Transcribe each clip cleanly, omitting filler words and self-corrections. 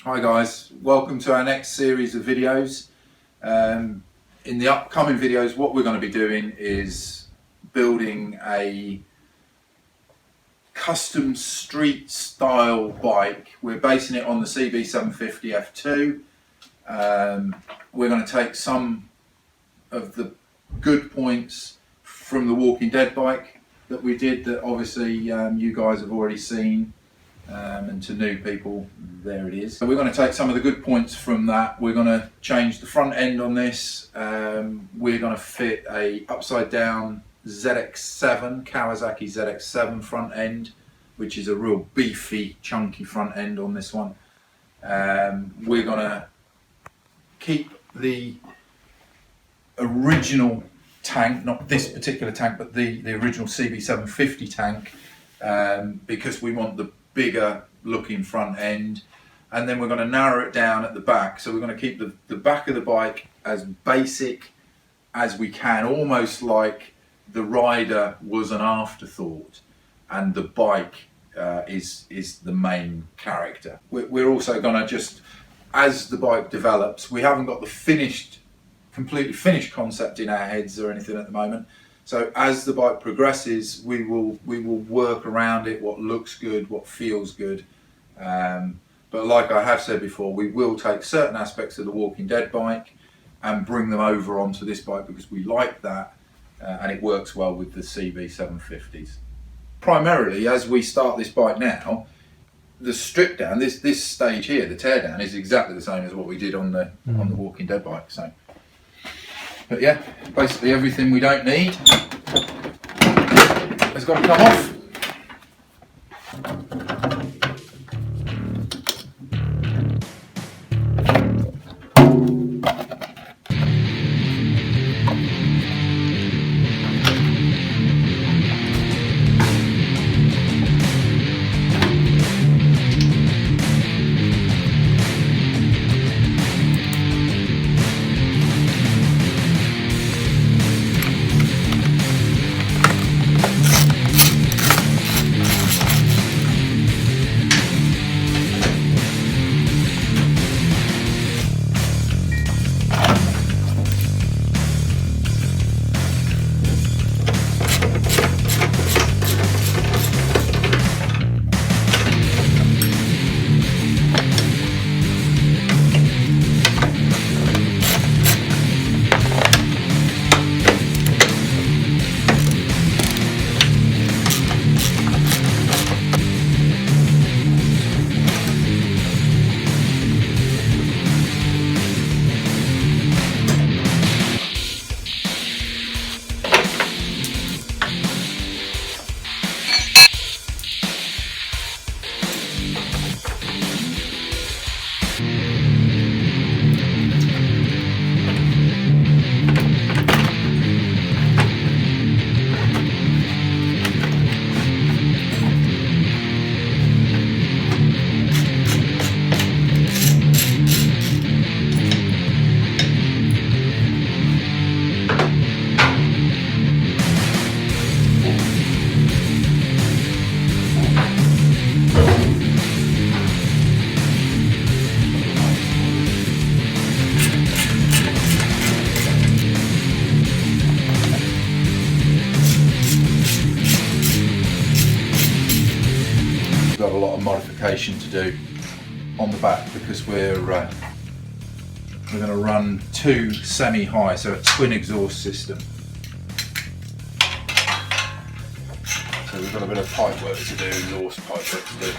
Hi guys, welcome to our next series of videos. In the upcoming videos, what we're going to be doing is building a custom street style bike. We're basing it on the CB750 F2. We're going to take some of the good points from the Walking Dead bike that we did, that obviously you guys have already seen. And to new people, there it is. So we're going to take some of the good points from that. We're going to change the front end on this. We're going to fit a upside down ZX7, Kawasaki ZX7 front end, which is a real beefy, chunky front end on this one. We're going to keep the original tank, not this particular tank, but the original CB750 tank, because we want the bigger looking front end, and then we're going to narrow it down at the back. So we're going to keep the back of the bike as basic as we can, almost like the rider was an afterthought and the bike is the main character. We're also going to just, as the bike develops, we haven't got the completely finished concept in our heads or anything at the moment. So as the bike progresses, we will work around it, what looks good, what feels good. But like I have said before, we will take certain aspects of the Walking Dead bike and bring them over onto this bike because we like that, and it works well with the CB750s. Primarily, as we start this bike now, the strip down, this stage here, the tear down, is exactly the same as what we did on the Walking Dead bike. So. But yeah, basically everything we don't need has got to come off. Got a lot of modification to do on the back because we're going to run two semi-high, so a twin exhaust system. So we've got a bit of pipe work to do, exhaust pipe work to do.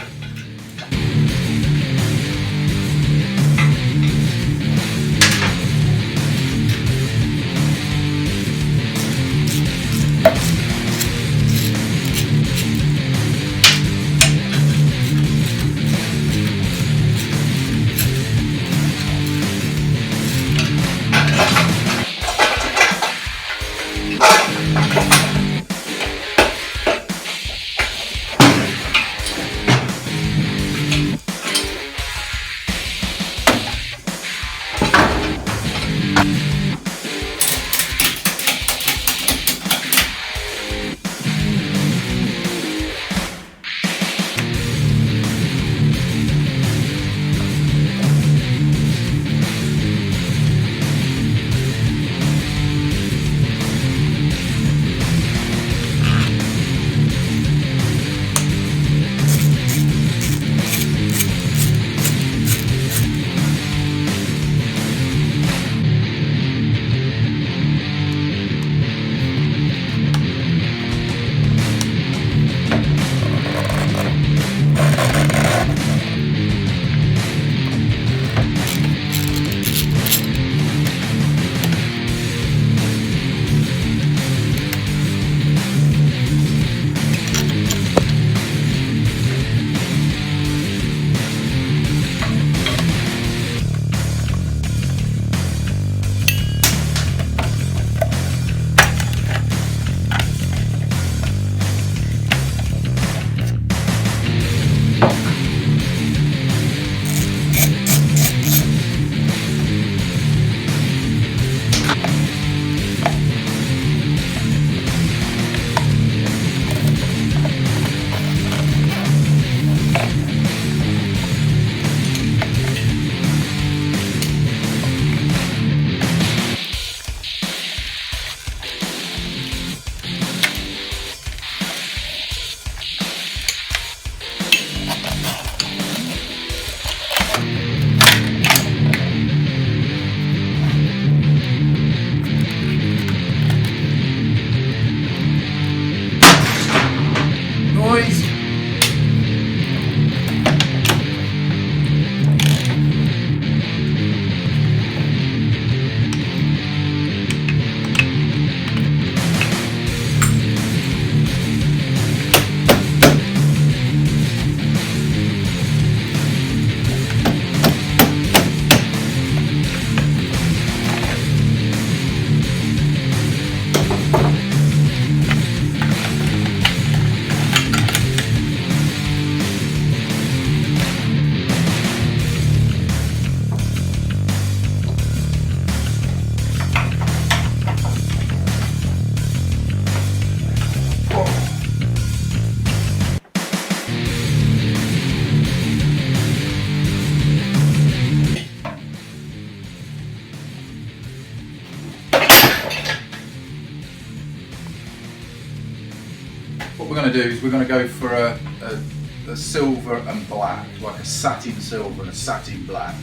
going to do is we're going to go for a silver and black, like a satin silver and a satin black.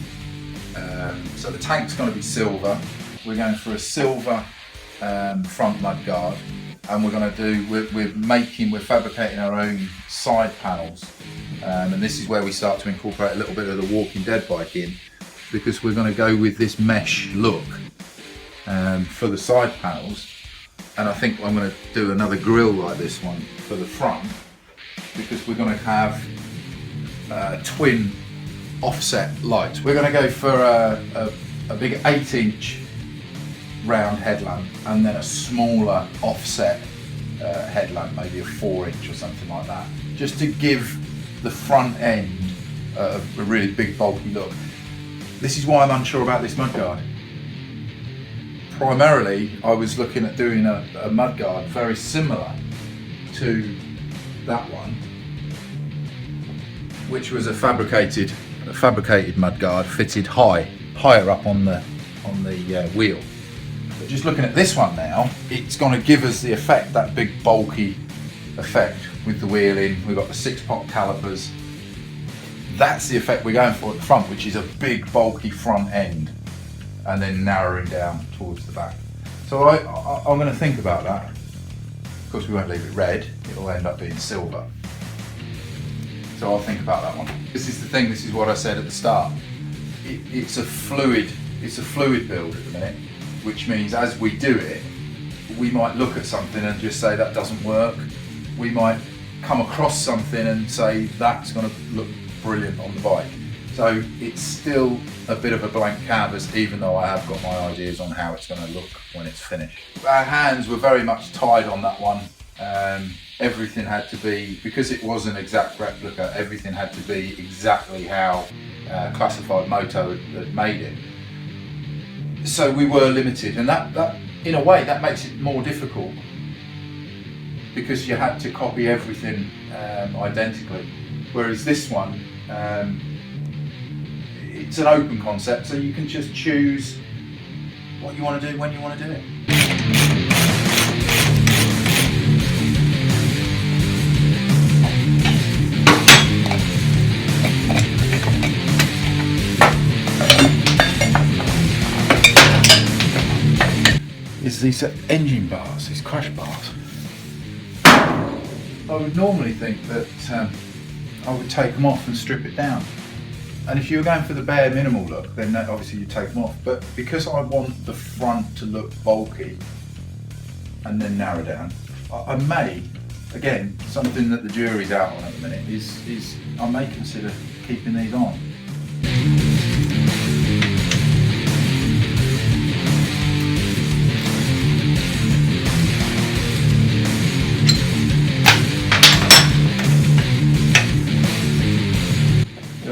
So the tank's going to be silver. We're going for a silver front mudguard, and we're fabricating our own side panels. And this is where we start to incorporate a little bit of the Walking Dead bike in, because we're going to go with this mesh look for the side panels. And I think I'm going to do another grille like this one for the front, because we're going to have twin offset lights. We're going to go for a big 8-inch round headlamp, and then a smaller offset headlamp, maybe a 4-inch or something like that, just to give the front end a really big bulky look. This is why I'm unsure about this mudguard. Primarily, I was looking at doing a mudguard very similar to that one, which was a fabricated mudguard fitted higher up on the wheel. But just looking at this one now, it's going to give us the effect, that big bulky effect with the wheeling. We've got the 6-pot calipers. That's the effect we're going for at the front, which is a big bulky front end, and then narrowing down towards the back. So I'm going to think about that. Of course, we won't leave it red, it'll end up being silver. So I'll think about that one. This is the thing, this is what I said at the start. It's a fluid build at the minute, which means as we do it, we might look at something and just say that doesn't work. We might come across something and say that's going to look brilliant on the bike. So it's still a bit of a blank canvas, even though I have got my ideas on how it's going to look when it's finished. Our hands were very much tied on that one. Everything had to be, because it was an exact replica, everything had to be exactly how Classified Moto had made it. So we were limited, and that in a way that makes it more difficult, because you had to copy everything identically. Whereas this one, it's an open concept, so you can just choose what you want to do when you want to do it. Is these engine bars, these crash bars. I would normally think that I would take them off and strip it down. And if you were going for the bare minimal look, then obviously you take them off. But because I want the front to look bulky and then narrow down, I may, again, something that the jury's out on at the minute, is I may consider keeping these on.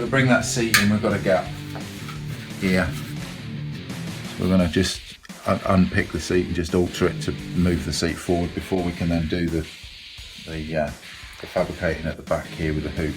Bring that seat in, we've got a gap here, so we're going to just unpick the seat and just alter it to move the seat forward before we can then do the fabricating at the back here with the hoop.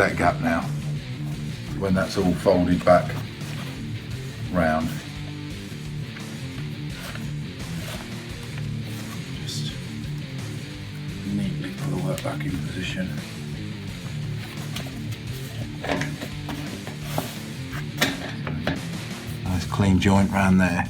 better gap now when that's all folded back round. Just neatly put all that back in position. Nice clean joint round there.